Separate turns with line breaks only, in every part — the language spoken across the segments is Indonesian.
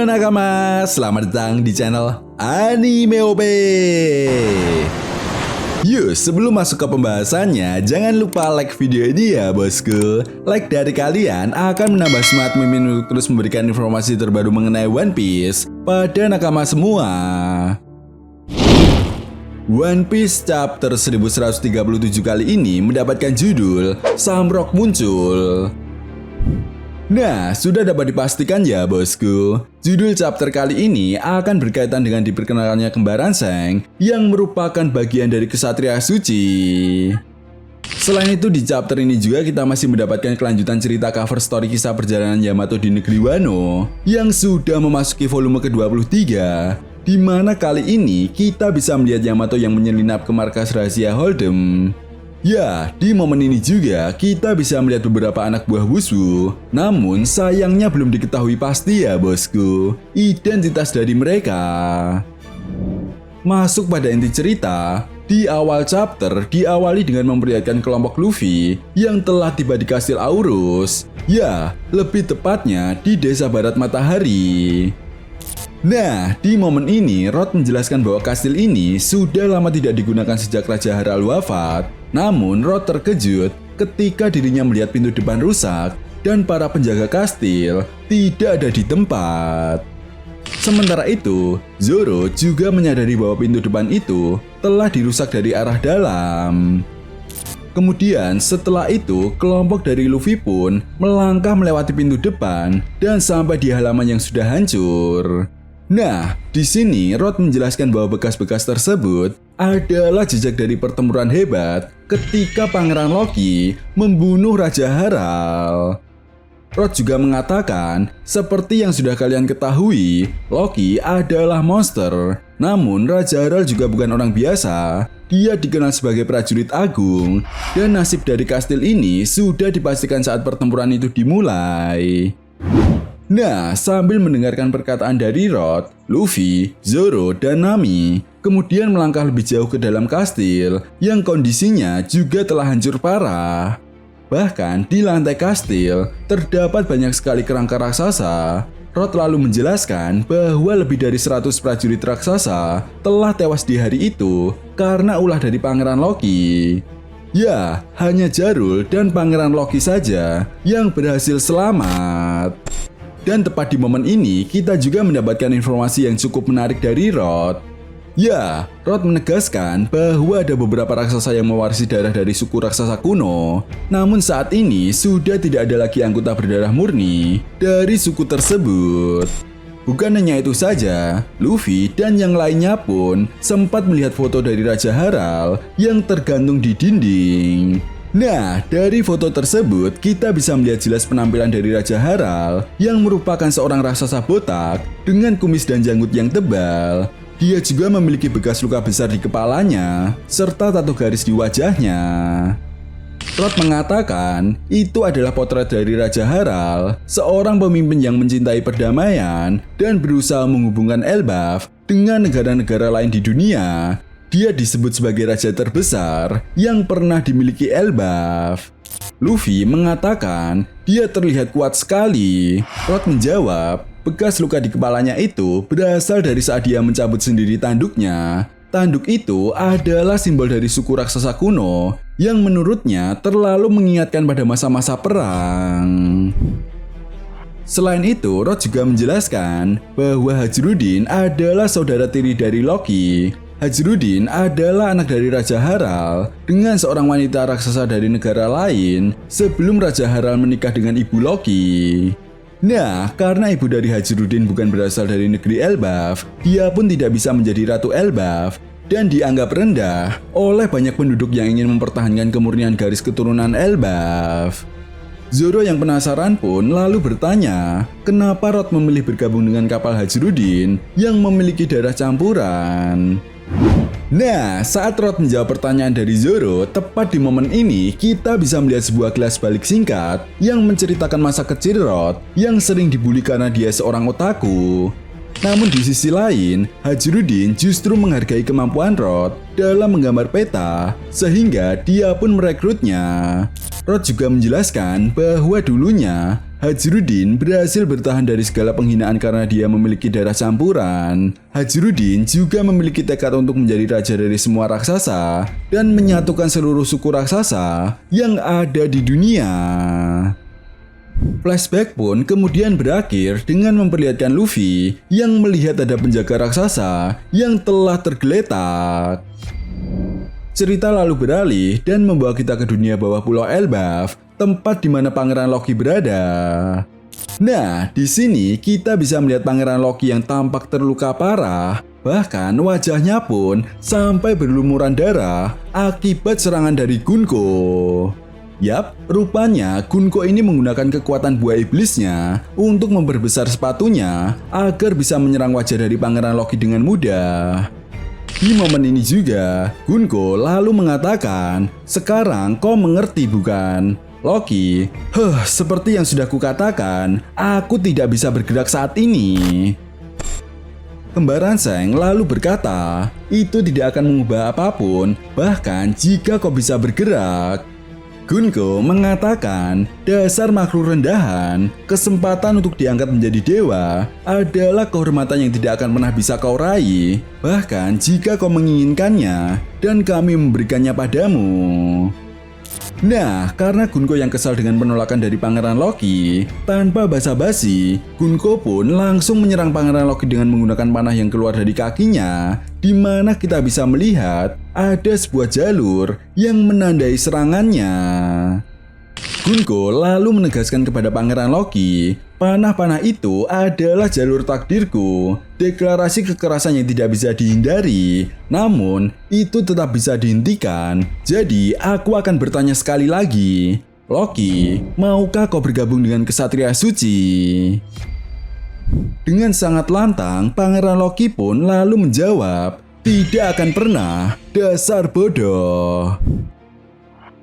Halo nakama, selamat datang di channel Anime OP. Yuk, sebelum masuk ke pembahasannya, jangan lupa like video ini ya bosku. Like dari kalian akan menambah semangat Mimin untuk terus memberikan informasi terbaru mengenai One Piece pada nakama semua. One Piece chapter 1137 kali ini mendapatkan judul Samrock muncul. Nah, sudah dapat dipastikan ya bosku, judul chapter kali ini akan berkaitan dengan diperkenalkannya kembaran Seng yang merupakan bagian dari Kesatria Suci. Selain itu di chapter ini juga kita masih mendapatkan kelanjutan cerita cover story kisah perjalanan Yamato di negeri Wano yang sudah memasuki volume ke-23, di mana kali ini kita bisa melihat Yamato yang menyelinap ke markas rahasia Holdem. Ya, di momen ini juga kita bisa melihat beberapa anak buah Wushu. Namun sayangnya belum diketahui pasti ya bosku, identitas dari mereka. Masuk pada inti cerita, di awal chapter diawali dengan memperlihatkan kelompok Luffy yang telah tiba di kastil Aurus. Ya, lebih tepatnya di desa Barat Matahari. Nah, di momen ini Rod menjelaskan bahwa kastil ini sudah lama tidak digunakan sejak Raja Haral wafat. Namun Rod terkejut ketika dirinya melihat pintu depan rusak dan para penjaga kastil tidak ada di tempat. Sementara itu, Zoro juga menyadari bahwa pintu depan itu telah dirusak dari arah dalam. Kemudian setelah itu, kelompok dari Luffy pun melangkah melewati pintu depan dan sampai di halaman yang sudah hancur. Nah, di sini Rod menjelaskan bahwa bekas-bekas tersebut adalah jejak dari pertempuran hebat ketika Pangeran Loki membunuh Raja Haral. Rod juga mengatakan, seperti yang sudah kalian ketahui, Loki adalah monster. Namun Raja Haral juga bukan orang biasa. Dia dikenal sebagai prajurit agung, dan nasib dari kastil ini sudah dipastikan saat pertempuran itu dimulai. Nah, sambil mendengarkan perkataan dari Rod, Luffy, Zoro, dan Nami kemudian melangkah lebih jauh ke dalam kastil yang kondisinya juga telah hancur parah. Bahkan di lantai kastil terdapat banyak sekali kerangka raksasa. Rod lalu menjelaskan bahwa lebih dari 100 prajurit raksasa telah tewas di hari itu karena ulah dari Pangeran Loki. Ya, hanya Jarul dan Pangeran Loki saja yang berhasil selamat. Dan tepat di momen ini, kita juga mendapatkan informasi yang cukup menarik dari Rod. Ya, Rod menegaskan bahwa ada beberapa raksasa yang mewarisi darah dari suku raksasa kuno. Namun saat ini sudah tidak ada lagi anggota berdarah murni dari suku tersebut. Bukan hanya itu saja, Luffy dan yang lainnya pun sempat melihat foto dari Raja Haral yang tergantung di dinding. Nah, dari foto tersebut kita bisa melihat jelas penampilan dari Raja Haral yang merupakan seorang raksasa botak dengan kumis dan janggut yang tebal. Dia juga memiliki bekas luka besar di kepalanya serta tato garis di wajahnya. Rod mengatakan itu adalah potret dari Raja Haral, seorang pemimpin yang mencintai perdamaian dan berusaha menghubungkan Elbaf dengan negara-negara lain di dunia. Dia disebut sebagai raja terbesar yang pernah dimiliki Elbaf. Luffy mengatakan dia terlihat kuat sekali. Rod menjawab, bekas luka di kepalanya itu berasal dari saat dia mencabut sendiri tanduknya. Tanduk itu adalah simbol dari suku raksasa kuno yang menurutnya terlalu mengingatkan pada masa-masa perang. Selain itu, Rod juga menjelaskan bahwa Hajrudin adalah saudara tiri dari Loki. Hajrudin adalah anak dari Raja Haral dengan seorang wanita raksasa dari negara lain sebelum Raja Haral menikah dengan ibu Loki. Nah, karena ibu dari Hajrudin bukan berasal dari negeri Elbaf, dia pun tidak bisa menjadi Ratu Elbaf dan dianggap rendah oleh banyak penduduk yang ingin mempertahankan kemurnian garis keturunan Elbaf. Zoro yang penasaran pun lalu bertanya, kenapa Rod memilih bergabung dengan kapal Hajrudin yang memiliki darah campuran? Nah, saat Rod menjawab pertanyaan dari Zoro, tepat di momen ini kita bisa melihat sebuah kilas balik singkat yang menceritakan masa kecil Rod yang sering dibully karena dia seorang otaku. Namun di sisi lain, Hajrudin justru menghargai kemampuan Rod dalam menggambar peta, sehingga dia pun merekrutnya. Rod juga menjelaskan bahwa dulunya Hajrudin berhasil bertahan dari segala penghinaan karena dia memiliki darah campuran. Hajrudin juga memiliki tekad untuk menjadi raja dari semua raksasa dan menyatukan seluruh suku raksasa yang ada di dunia. Flashback pun kemudian berakhir dengan memperlihatkan Luffy yang melihat ada penjaga raksasa yang telah tergeletak. Cerita lalu beralih dan membawa kita ke dunia bawah Pulau Elbaf, tempat di mana Pangeran Loki berada. Nah, di sini kita bisa melihat Pangeran Loki yang tampak terluka parah, bahkan wajahnya pun sampai berlumuran darah akibat serangan dari Gunko. Yap, rupanya Gunko ini menggunakan kekuatan buah iblisnya untuk memperbesar sepatunya agar bisa menyerang wajah dari Pangeran Loki dengan mudah. Di momen ini juga, Gunko lalu mengatakan, "Sekarang kau mengerti bukan? Loki, seperti yang sudah kukatakan, aku tidak bisa bergerak saat ini." Kembaran Seng lalu berkata, "Itu tidak akan mengubah apapun, bahkan jika kau bisa bergerak." Gunko mengatakan, dasar makhluk rendahan, kesempatan untuk diangkat menjadi dewa adalah kehormatan yang tidak akan pernah bisa kau raih, bahkan jika kau menginginkannya dan kami memberikannya padamu. Nah, karena Gunko yang kesal dengan penolakan dari Pangeran Loki, tanpa basa-basi, Gunko pun langsung menyerang Pangeran Loki dengan menggunakan panah yang keluar dari kakinya, di mana kita bisa melihat ada sebuah jalur yang menandai serangannya. Gunko lalu menegaskan kepada Pangeran Loki, panah-panah itu adalah jalur takdirku, deklarasi kekerasan yang tidak bisa dihindari, namun itu tetap bisa dihentikan. Jadi aku akan bertanya sekali lagi, Loki, maukah kau bergabung dengan Kesatria Suci? Dengan sangat lantang, Pangeran Loki pun lalu menjawab, tidak akan pernah, dasar bodoh.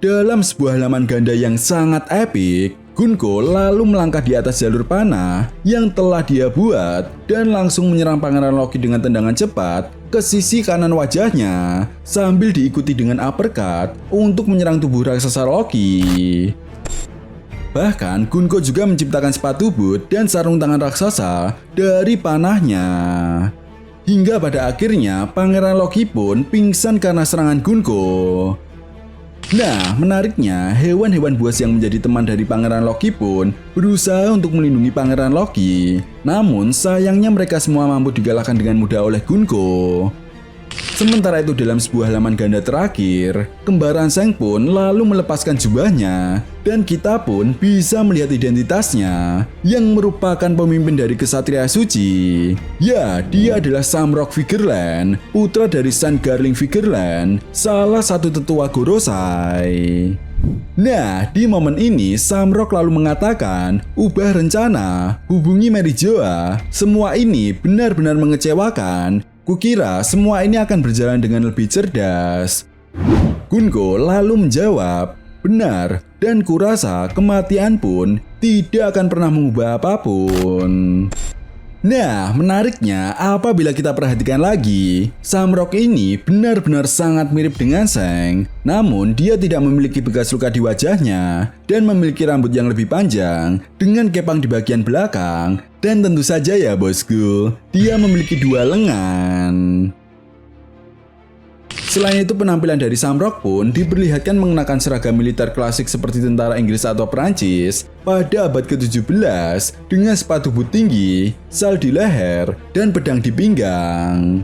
Dalam sebuah halaman ganda yang sangat epik, Gunko lalu melangkah di atas jalur panah yang telah dia buat dan langsung menyerang Pangeran Loki dengan tendangan cepat ke sisi kanan wajahnya sambil diikuti dengan uppercut untuk menyerang tubuh raksasa Loki. Bahkan Gunko juga menciptakan sepatu boot dan sarung tangan raksasa dari panahnya. Hingga pada akhirnya Pangeran Loki pun pingsan karena serangan Gunko. Nah, menariknya, hewan-hewan buas yang menjadi teman dari Pangeran Loki pun berusaha untuk melindungi Pangeran Loki. Namun, sayangnya mereka semua mampu dikalahkan dengan mudah oleh Gunko. Sementara itu dalam sebuah halaman ganda terakhir, Kembaran Seng pun lalu melepaskan jubahnya dan kita pun bisa melihat identitasnya yang merupakan pemimpin dari Kesatria Suci. Ya, dia adalah Samrock Figureland, putra dari Sun Garling Figureland, salah satu tetua Gorosei. Nah, di momen ini Samrock lalu mengatakan, ubah rencana, hubungi Mary Joa, semua ini benar-benar mengecewakan. Kukira semua ini akan berjalan dengan lebih cerdas. Gunko lalu menjawab, benar, dan kurasa kematian pun tidak akan pernah mengubah apapun. Nah, menariknya apabila kita perhatikan lagi, Samrock ini benar-benar sangat mirip dengan Seng, namun dia tidak memiliki bekas luka di wajahnya dan memiliki rambut yang lebih panjang dengan kepang di bagian belakang, dan tentu saja ya bosku, dia memiliki dua lengan. Selain itu, penampilan dari Samrock pun diperlihatkan mengenakan seragam militer klasik seperti tentara Inggris atau Prancis pada abad ke-17 dengan sepatu boot tinggi, sal di leher, dan pedang di pinggang.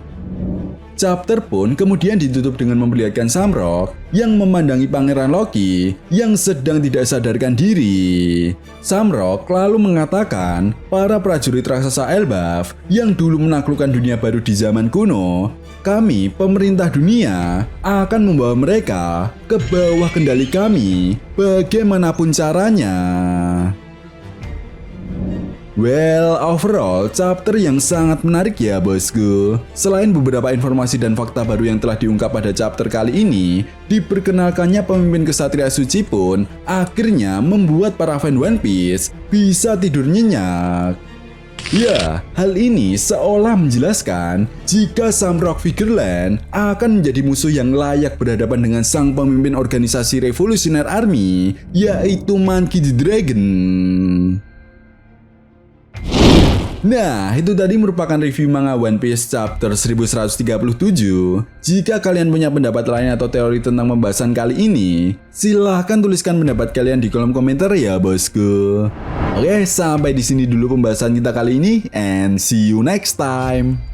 Chapter pun kemudian ditutup dengan memperlihatkan Samrock yang memandangi Pangeran Loki yang sedang tidak sadarkan diri. Samrock lalu mengatakan, para prajurit raksasa Elbaf yang dulu menaklukkan dunia baru di zaman kuno, kami, pemerintah dunia, akan membawa mereka ke bawah kendali kami, bagaimanapun caranya. Well, overall, chapter yang sangat menarik ya bosku. Selain beberapa informasi dan fakta baru yang telah diungkap pada chapter kali ini, diperkenalkannya pemimpin Kesatria Suci pun akhirnya membuat para fan One Piece bisa tidur nyenyak. Ya, hal ini seolah menjelaskan jika Samrock Figureland akan menjadi musuh yang layak berhadapan dengan sang pemimpin organisasi Revolutionary Army, yaitu Monkey D. Dragon. Nah, itu tadi merupakan review manga One Piece chapter 1137. Jika kalian punya pendapat lain atau teori tentang pembahasan kali ini, silahkan tuliskan pendapat kalian di kolom komentar ya bosku. Oke, sampai di sini dulu pembahasan kita kali ini, and see you next time.